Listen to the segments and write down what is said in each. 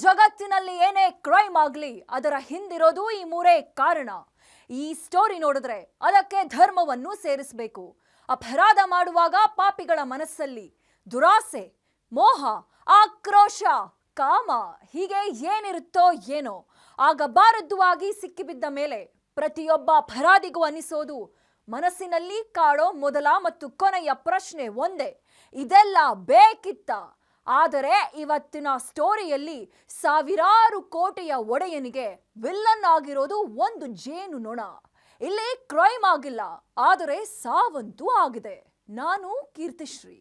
ಜಗತ್ತಿನಲ್ಲಿ ಏನೇ ಕ್ರೈಮ್ ಆಗಲಿ ಅದರ ಹಿಂದಿರೋದು ಈ ಮೂರೇ ಕಾರಣ. ಈ ಸ್ಟೋರಿ ನೋಡಿದ್ರೆ ಅದಕ್ಕೆ ಧರ್ಮವನ್ನು ಸೇರಿಸಬೇಕು. ಅಪರಾಧ ಮಾಡುವಾಗ ಪಾಪಿಗಳ ಮನಸ್ಸಲ್ಲಿ ದುರಾಸೆ, ಮೋಹ, ಆಕ್ರೋಶ, ಕಾಮ ಹೀಗೆ ಏನಿರುತ್ತೋ ಏನೋ ಆಗಬಾರದುವಾಗಿ ಸಿಕ್ಕಿಬಿದ್ದ ಮೇಲೆ ಪ್ರತಿಯೊಬ್ಬ ಅಪರಾಧಿಗೂ ಅನಿಸೋದು ಮನಸ್ಸಿನಲ್ಲಿ ಕಾಡೋ ಮೊದಲ ಮತ್ತು ಕೊನೆಯ ಪ್ರಶ್ನೆ ಒಂದೇ, ಇದೆಲ್ಲ ಬೇಕಿತ್ತ? ಆದರೆ ಇವತ್ತಿನ ಸ್ಟೋರಿಯಲ್ಲಿ ಸಾವಿರಾರು ಕೋಟಿಯ ಒಡೆಯನಿಗೆ ವಿಲ್ಲನ್ ಆಗಿರೋದು ಒಂದು ಜೇನು ನೊಣ. ಇಲ್ಲಿ ಕ್ರೈಮ್ ಆಗಿಲ್ಲ, ಆದರೆ ಸಾವಂತೂ ಆಗಿದೆ. ನಾನು ಕೀರ್ತಿಶ್ರೀ.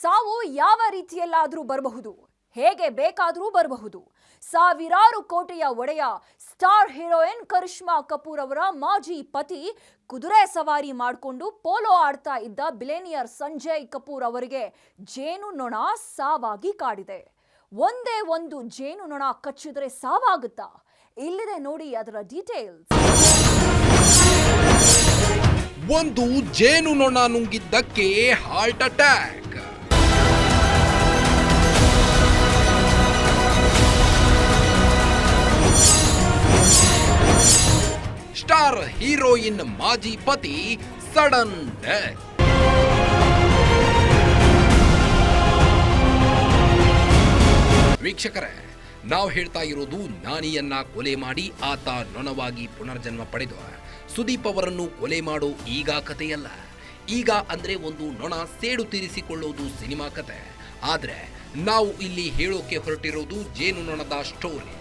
ಸಾವು ಯಾವ ರೀತಿಯಲ್ಲಾದರೂ ಬರಬಹುದು, ಹೇಗೆ ಬೇಕಾದರೂ ಬರಬಹುದು. ಸಾವಿರಾರು ಕೋಟಿಯ ಒಡೆಯ ಸ್ಟಾರ್ ಹೀರೋಯಿನ್ ಕರಿಷ್ಮಾ ಕಪೂರ್ ಅವರ ಮಾಜಿ ಪತಿ ಕುದುರೆ ಸವಾರಿ ಮಾಡಿಕೊಂಡು ಪೋಲೋ ಆಡ್ತಾ ಇದ್ದ ಬಿಲೇನಿಯರ್ ಸಂಜಯ್ ಕಪೂರ್ ಅವರಿಗೆ ಜೇನು ನೊಣ ಸಾವಾಗಿ ಕಾಡಿದೆ. ಒಂದೇ ಒಂದು ಜೇನು ನೊಣ ಕಚ್ಚಿದ್ರೆ ಸಾವಾಗುತ್ತಾ? ಇಲ್ಲಿದೆ ನೋಡಿ ಅದರ ಡೀಟೇಲ್ಸ್. ಒಂದು ಜೇನು ನೊಣ ನುಂಗಿದ್ದಕ್ಕೆ ಹಾರ್ಟ್ ಅಟ್ಯಾಕ್. ಸ್ಟಾರ್ ಹೀರೋಯಿನ್ ಮಾಜಿ ಪತಿ ಸಡನ್ ಡೆತ್. ವೀಕ್ಷಕರೇ, ನಾವು ಹೇಳ್ತಾ ಇರೋದು ನಾನಿಯನ್ನ ಕೊಲೆ ಮಾಡಿ ಆತ ನೊಣವಾಗಿ ಪುನರ್ಜನ್ಮ ಪಡೆದು ಸುದೀಪ್ ಅವರನ್ನು ಕೊಲೆ ಮಾಡೋ ಈಗ ಕಥೆಯಲ್ಲ. ಈಗ ಅಂದ್ರೆ ಒಂದು ನೊಣ ಸೇಡು ತೀರಿಸಿಕೊಳ್ಳೋದು ಸಿನಿಮಾ ಕತೆ. ಆದ್ರೆ ನಾವು ಇಲ್ಲಿ ಹೇಳೋಕೆ ಹೊರಟಿರೋದು ಜೇನು ನೊಣದ ಸ್ಟೋರಿ.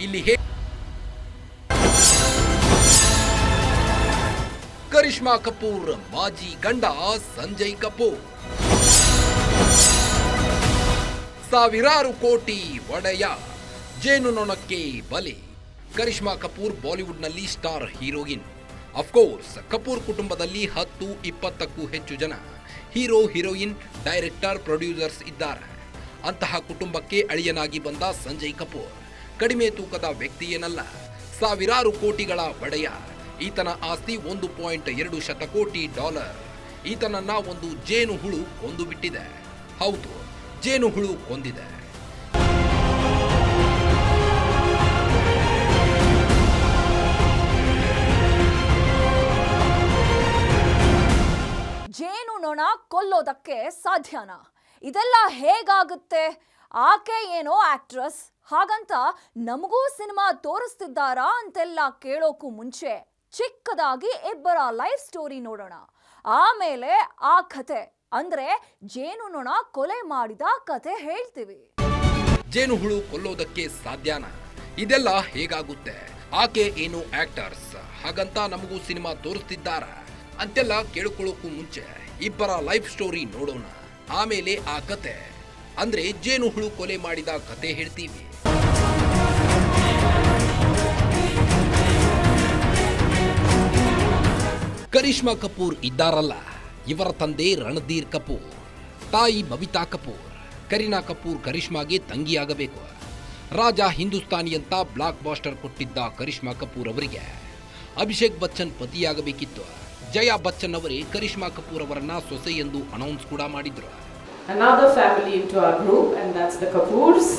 ಇಲ್ಲಿ ಕರಿಷ್ಮಾ ಕಪೂರ್ ಮಾಜಿ ಗಂಡ ಸಂಜಯ್ ಕಪೂರ್, ಸಾವಿರಾರು ಕೋಟಿ ಒಡೆಯ ಜೇನು ನೊಣಕ್ಕೆ ಬಲಿ. ಕರಿಷ್ಮಾ ಕಪೂರ್ ಬಾಲಿವುಡ್ನಲ್ಲಿ ಸ್ಟಾರ್ ಹೀರೋಯಿನ್. ಅಫ್ಕೋರ್ಸ್ ಕಪೂರ್ ಕುಟುಂಬದಲ್ಲಿ 10-20ಕ್ಕೂ ಹೆಚ್ಚು ಜನ ಹೀರೋ, ಹೀರೋಯಿನ್, ಡೈರೆಕ್ಟರ್, ಪ್ರೊಡ್ಯೂಸರ್ಸ್ ಇದ್ದಾರೆ. ಅಂತಹ ಕುಟುಂಬಕ್ಕೆ ಅಳಿಯನಾಗಿ ಬಂದ ಸಂಜಯ್ ಕಪೂರ್ ಕಡಿಮೆ ತೂಕದ ವ್ಯಕ್ತಿಯೇನಲ್ಲ, ಸಾವಿರಾರು ಕೋಟಿಗಳ ಒಡೆಯ. ಈತನ ಆಸ್ತಿ $1.2 ಶತಕೋಟಿ. ಈತನನ್ನ ಒಂದು ಜೇನು ಹುಳು ಕೊಂದು ಬಿಟ್ಟಿದೆ. ಹೌದು, ಜೇನು ಹುಳು ಕೊಂದಿದೆ. ಜೇನು ನೊಣ ಕೊಲ್ಲೋದಕ್ಕೆ ಸಾಧ್ಯನಾ? ಇದೆಲ್ಲ ಹೇಗಾಗುತ್ತೆ? ಆಕೆ ಏನೋ ಆಕ್ಟ್ರೆಸ್, ಹಾಗಂತ ನಮಗೂ ಸಿನಿಮಾ ತೋರಿಸ್ತಿದ್ದಾರಾ ಅಂತೆಲ್ಲ ಕೇಳೋಕ್ಕೂ ಮುಂಚೆ ಚಿಕ್ಕದಾಗಿ ಇಬ್ಬರ ಲೈಫ್ ಸ್ಟೋರಿ ನೋಡೋಣ. ಆಮೇಲೆ ಆ ಕತೆ ಅಂದ್ರೆ ಜೇನು ನೊಣ ಕೊಲೆ ಮಾಡಿದ ಕತೆ ಹೇಳ್ತೀವಿ. ಜೇನು ಹುಳು ಕೊಲ್ಲೋದಕ್ಕೆ ಸಾಧ್ಯನಾ? ಇದೆಲ್ಲ ಹೇಗಾಗುತ್ತೆ? ಆಕೆ ಏನು ಆಕ್ಟರ್ಸ್, ಹಾಗಂತ ನಮಗೂ ಸಿನಿಮಾ ತೋರಿಸ್ತಿದ್ದಾರ ಅಂತೆಲ್ಲ ಕೇಳ್ಕೊಳ್ಳೋಕ್ಕೂ ಮುಂಚೆ ಇಬ್ಬರ ಲೈಫ್ ಸ್ಟೋರಿ ನೋಡೋಣ. ಆಮೇಲೆ ಆ ಕತೆ ಅಂದ್ರೆ ಜೇನು ಹುಳು ಕೊಲೆ ಮಾಡಿದ ಕತೆ ಹೇಳ್ತೀವಿ. ಕರಿಷ್ಮಾ ಕಪೂರ್ ಇದ್ದಾರಲ್ಲ, ಇವರ ತಂದೆ ರಣಧೀರ್ ಕಪೂರ್, ತಾಯಿ ಬಬಿತಾ ಕಪೂರ್. ಕರೀನಾ ಕಪೂರ್ ಕರಿಷ್ಮಾಗೆ ತಂಗಿಯಾಗಬೇಕು. ರಾಜ ಹಿಂದೂಸ್ತಾನಿ ಅಂತ ಬ್ಲಾಕ್ ಬಾಸ್ಟರ್ ಕೊಟ್ಟಿದ್ದ ಕರಿಷ್ಮಾ ಕಪೂರ್ ಅವರಿಗೆ ಅಭಿಷೇಕ್ ಬಚ್ಚನ್ ಪತಿಯಾಗಬೇಕಿತ್ತು. ಜಯಾ ಬಚ್ಚನ್ ಅವರೇ ಕರಿಷ್ಮಾ ಕಪೂರ್ ಅವರನ್ನ ಸೊಸೆ ಎಂದು ಅನೌನ್ಸ್ ಕೂಡ ಮಾಡಿದ್ರು. Another family into our group, and that's the Kapoors,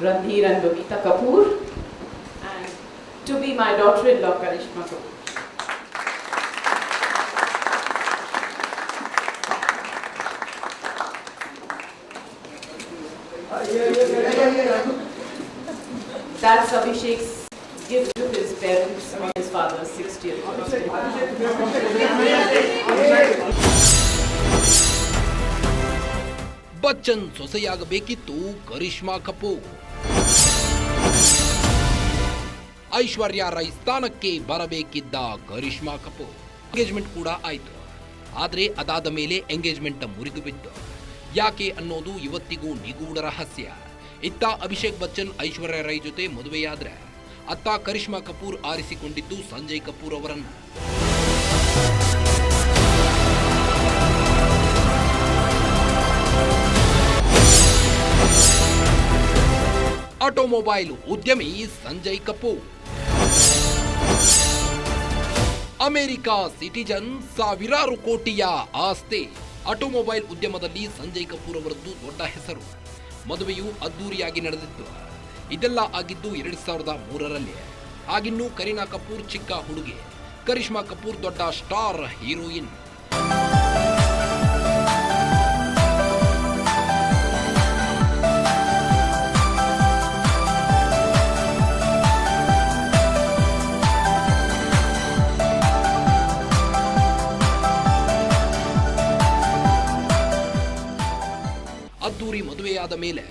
Ranveer and Babita Kapoor, and to be my daughter-in-law Karishma Kapoor. That's Abhishek's gift to his parents on his father's 60th birthday. Bachchan ಸೊಸೆಯಾಗಬೇಕಿತ್ತು Karishma Kapoor. Aishwarya Rai ಸ್ಥಾನಕ್ಕೆ ಬರಬೇಕಿದ್ದ Karishma Kapoor engagement ಕೂಡ ಆಯಿತು. ಆದರೆ ಅದಾದ ಮೇಲೆ engagement ಮುರಿದು ಬಿತ್ತು. ಯಾಕೆ ಅನ್ನೋದು ಇವತ್ತಿಗೂ ನಿಗೂಢ ರಹಸ್ಯ. ಇತ್ತ ಅಭಿಷೇಕ್ ಬಚ್ಚನ್ ಐಶ್ವರ್ಯ ರೈ ಜೊತೆ ಮದುವೆಯಾದ್ರೆ ಅತ್ತ ಕರಿಷ್ಮಾ ಕಪೂರ್ ಆರಿಸಿಕೊಂಡಿದ್ದು ಸಂಜಯ್ ಕಪೂರ್ ಅವರನ್ನ. ಆಟೋಮೊಬೈಲ್ ಉದ್ಯಮಿ ಸಂಜಯ್ ಕಪೂರ್. ಅಮೆರಿಕ ಸಿಟಿಜನ್, ಸಾವಿರಾರು ಕೋಟಿಯ ಆಸ್ತಿ. ಆಟೋಮೊಬೈಲ್ ಉದ್ಯಮದಲ್ಲಿ ಸಂಜಯ್ ಕಪೂರ್ ಅವರದ್ದು ದೊಡ್ಡ ಹೆಸರು. ಮದುವೆಯು ಅದ್ದೂರಿಯಾಗಿ ನಡೆದಿತ್ತು. ಇದೆಲ್ಲ ಆಗಿದ್ದು 2003ರಲ್ಲಿ. ಆಗಿನ್ನೂ ಕರೀನಾ ಕಪೂರ್ ಚಿಕ್ಕ ಹುಡುಗಿ, ಕರಿಷ್ಮಾ ಕಪೂರ್ ದೊಡ್ಡ ಸ್ಟಾರ್ ಹೀರೋಯಿನ್. ಅದ್ದೂರಿ ಮದುವೆಯಾದ ಮೇಲೆ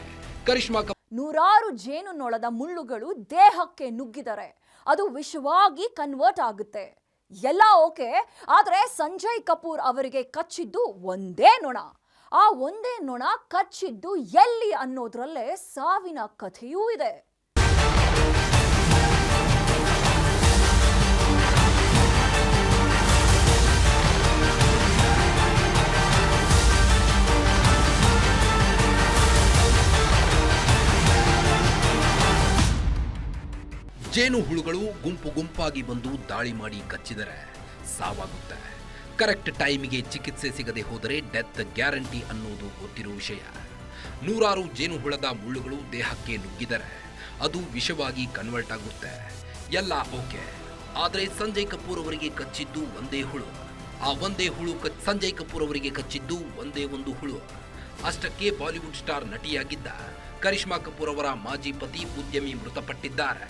ಕರಿಷ್ಮಾ ಕಪೂರ್ ನೂರಾರು ಜೇನುನೊಣದ ಮುಳ್ಳುಗಳು ದೇಹಕ್ಕೆ ನುಗ್ಗಿದರೆ ಅದು ವಿಷವಾಗಿ ಕನ್ವರ್ಟ್ ಆಗುತ್ತೆ. ಎಲ್ಲ ಓಕೆ, ಆದರೆ ಸಂಜಯ್ ಕಪೂರ್ ಅವರಿಗೆ ಕಚ್ಚಿದ್ದು ಒಂದೇ ನೊಣ. ಆ ಒಂದೇ ನೊಣ ಕಚ್ಚಿದ್ದು ಎಲ್ಲಿ ಅನ್ನೋದ್ರಲ್ಲೇ ಸಾವಿನ ಕಥೆಯೂ ಇದೆ. ಜೇನು ಹುಳುಗಳು ಗುಂಪು ಗುಂಪಾಗಿ ಬಂದು ದಾಳಿ ಮಾಡಿ ಕಚ್ಚಿದರೆ ಸಾವಾಗುತ್ತೆ. ಕರೆಕ್ಟ್ ಟೈಮಿಗೆ ಚಿಕಿತ್ಸೆ ಸಿಗದೆ ಹೋದರೆ ಡೆತ್ ಗ್ಯಾರಂಟಿ ಅನ್ನೋದು ಗೊತ್ತಿರೋ ವಿಷಯ. ನೂರಾರು ಜೇನು ಹುಳದ ಮುಳ್ಳುಗಳು ದೇಹಕ್ಕೆ ನುಗ್ಗಿದರೆ ಅದು ವಿಷವಾಗಿ ಕನ್ವರ್ಟ್ ಆಗುತ್ತೆ. ಎಲ್ಲ ಓಕೆ, ಆದರೆ ಸಂಜಯ್ ಕಪೂರ್ ಅವರಿಗೆ ಕಚ್ಚಿದ್ದು ಒಂದೇ ಹುಳು. ಆ ಒಂದೇ ಹುಳು ಸಂಜಯ್ ಕಪೂರ್ ಅವರಿಗೆ ಕಚ್ಚಿದ್ದು ಒಂದೇ ಒಂದು ಹುಳು. ಅಷ್ಟಕ್ಕೆ ಬಾಲಿವುಡ್ ಸ್ಟಾರ್ ನಟಿಯಾಗಿದ್ದ ಕರಿಷ್ಮಾ ಕಪೂರ್ ಅವರ ಮಾಜಿ ಪತಿ ಉದ್ಯಮಿ ಮೃತಪಟ್ಟಿದ್ದಾರೆ.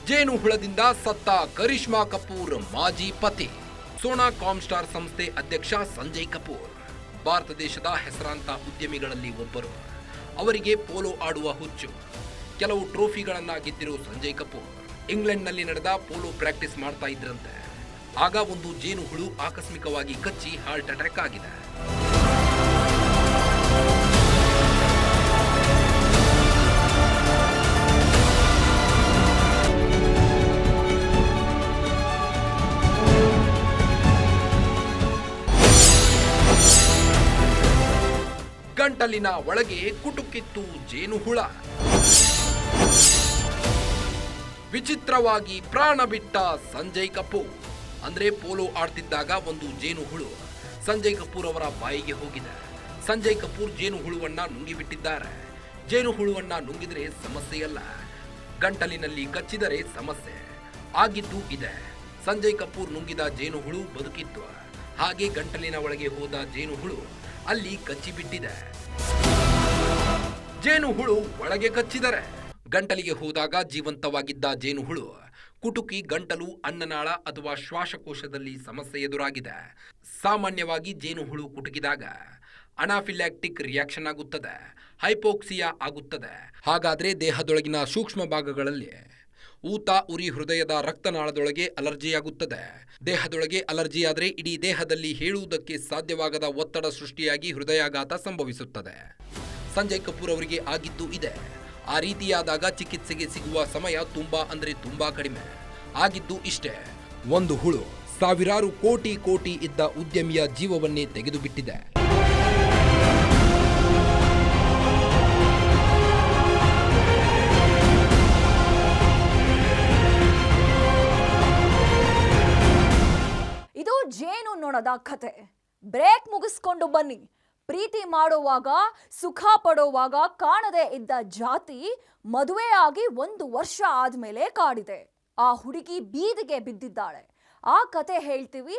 ಜೇನು ಹುಳದಿಂದ ಸತ್ತ ಕರಿಷ್ಮಾ ಕಪೂರ್ ಮಾಜಿ ಪತಿ. ಸೋನಾ ಕಾಮ್ಸ್ಟಾರ್ ಸಂಸ್ಥೆ ಅಧ್ಯಕ್ಷ ಸಂಜಯ್ ಕಪೂರ್ ಭಾರತ ದೇಶದ ಹೆಸರಾಂತ ಉದ್ಯಮಿಗಳಲ್ಲಿ ಒಬ್ಬರು. ಅವರಿಗೆ ಪೋಲೋ ಆಡುವ ಹುಚ್ಚು. ಕೆಲವು ಟ್ರೋಫಿಗಳನ್ನ ಗೆದ್ದಿರೋ ಸಂಜಯ್ ಕಪೂರ್ ಇಂಗ್ಲೆಂಡ್ನಲ್ಲಿ ನಡೆದ ಪೋಲೋ ಪ್ರಾಕ್ಟೀಸ್ ಮಾಡ್ತಾ ಇದ್ರಂತೆ. ಆಗ ಒಂದು ಜೇನು ಹುಳು ಆಕಸ್ಮಿಕವಾಗಿ ಕಚ್ಚಿ ಹಾರ್ಟ್ ಅಟ್ಯಾಕ್ ಆಗಿದೆ. ಗಂಟಲಿನ ಒಳಗೆ ಕುಟುಕಿತ್ತು ಜೇನು ಹುಳ. ವಿಚಿತ್ರವಾಗಿ ಪ್ರಾಣ ಬಿಟ್ಟ ಸಂಜಯ್ ಕಪೂರ್. ಅಂದ್ರೆ ಪೋಲೋ ಆಡ್ತಿದ್ದಾಗ ಒಂದು ಜೇನು ಹುಳು ಸಂಜಯ್ ಕಪೂರ್ ಅವರ ಬಾಯಿಗೆ ಹೋಗಿದೆ. ಸಂಜಯ್ ಕಪೂರ್ ಜೇನು ಹುಳುವನ್ನ ನುಂಗಿಬಿಟ್ಟಿದ್ದಾರೆ. ಜೇನು ಹುಳುವನ್ನ ನುಂಗಿದ್ರೆ ಸಮಸ್ಯೆಯಲ್ಲ, ಗಂಟಲಿನಲ್ಲಿ ಕಚ್ಚಿದರೆ ಸಮಸ್ಯೆ. ಆಗಿದ್ದು ಇದೆ. ಸಂಜಯ್ ಕಪೂರ್ ನುಂಗಿದ ಜೇನು ಹುಳು ಬದುಕಿತ್ತು. ಹಾಗೆ ಗಂಟಲಿನ ಒಳಗೆ ಹೋದ ಜೇನು ಹುಳು ಅಲ್ಲಿ ಕಚ್ಚಿಬಿಟ್ಟಿದೆ. ಜೇನು ಹುಳು ಒಳಗೆ ಕಚ್ಚಿದರೆ ಗಂಟಲಿಗೆ ಹೋದಾಗ ಜೀವಂತವಾಗಿದ್ದ ಜೇನು ಹುಳು ಕುಟುಕಿ ಗಂಟಲು, ಅನ್ನನಾಳ ಅಥವಾ ಶ್ವಾಸಕೋಶದಲ್ಲಿ ಸಮಸ್ಯೆ ಎದುರಾಗಿದೆ. ಸಾಮಾನ್ಯವಾಗಿ ಜೇನು ಹುಳು ಕುಟುಕಿದಾಗ ಅನಾಫಿಲ್ಯಾಕ್ಟಿಕ್ ರಿಯಾಕ್ಷನ್ ಆಗುತ್ತದೆ, ಹೈಪೋಕ್ಸಿಯಾ ಆಗುತ್ತದೆ. ಹಾಗಾದ್ರೆ ದೇಹದೊಳಗಿನ ಸೂಕ್ಷ್ಮ ಭಾಗಗಳಲ್ಲಿ ಊತ, ಉರಿ, ಹೃದಯದ ರಕ್ತನಾಳದೊಳಗೆ ಅಲರ್ಜಿಯಾಗುತ್ತದೆ. ದೇಹದೊಳಗೆ ಅಲರ್ಜಿಯಾದರೆ ಇಡೀ ದೇಹದಲ್ಲಿ ಹೇಳುವುದಕ್ಕೆ ಸಾಧ್ಯವಾಗದ ಒತ್ತಡ ಸೃಷ್ಟಿಯಾಗಿ ಹೃದಯಾಘಾತ ಸಂಭವಿಸುತ್ತದೆ. ಸಂಜಯ್ ಕಪೂರ್ ಅವರಿಗೆ ಆಗಿದ್ದು ಇದೆ. ಆ ರೀತಿಯಾದಾಗ ಚಿಕಿತ್ಸೆಗೆ ಸಿಗುವ ಸಮಯ ತುಂಬಾ ಕಡಿಮೆ. ಆಗಿದ್ದು ಇಷ್ಟೇ, ಒಂದು ಹುಳು ಸಾವಿರಾರು ಕೋಟಿ ಇದ್ದ ಉದ್ಯಮಿಯ ಜೀವವನ್ನೇ ತೆಗೆದುಬಿಟ್ಟಿದೆ. ಇದು ಜೇನು ನೊಣದ ಕತೆ. ಬ್ರೇಕ್ ಮುಗಿಸ್ಕೊಂಡು ಬನ್ನಿ. ಪ್ರೀತಿ ಮಾಡೋವಾಗ, ಸುಖ ಪಡೋವಾಗ ಕಾಣದೇ ಇದ್ದ ಜಾತಿ ಮದುವೆಯಾಗಿ 1 ವರ್ಷ ಆದ್ಮೇಲೆ ಕಾಡಿದೆ. ಆ ಹುಡುಗಿ ಬೀದಿಗೆ ಬಿದ್ದಿದ್ದಾಳೆ. ಆ ಕತೆ ಹೇಳ್ತೀವಿ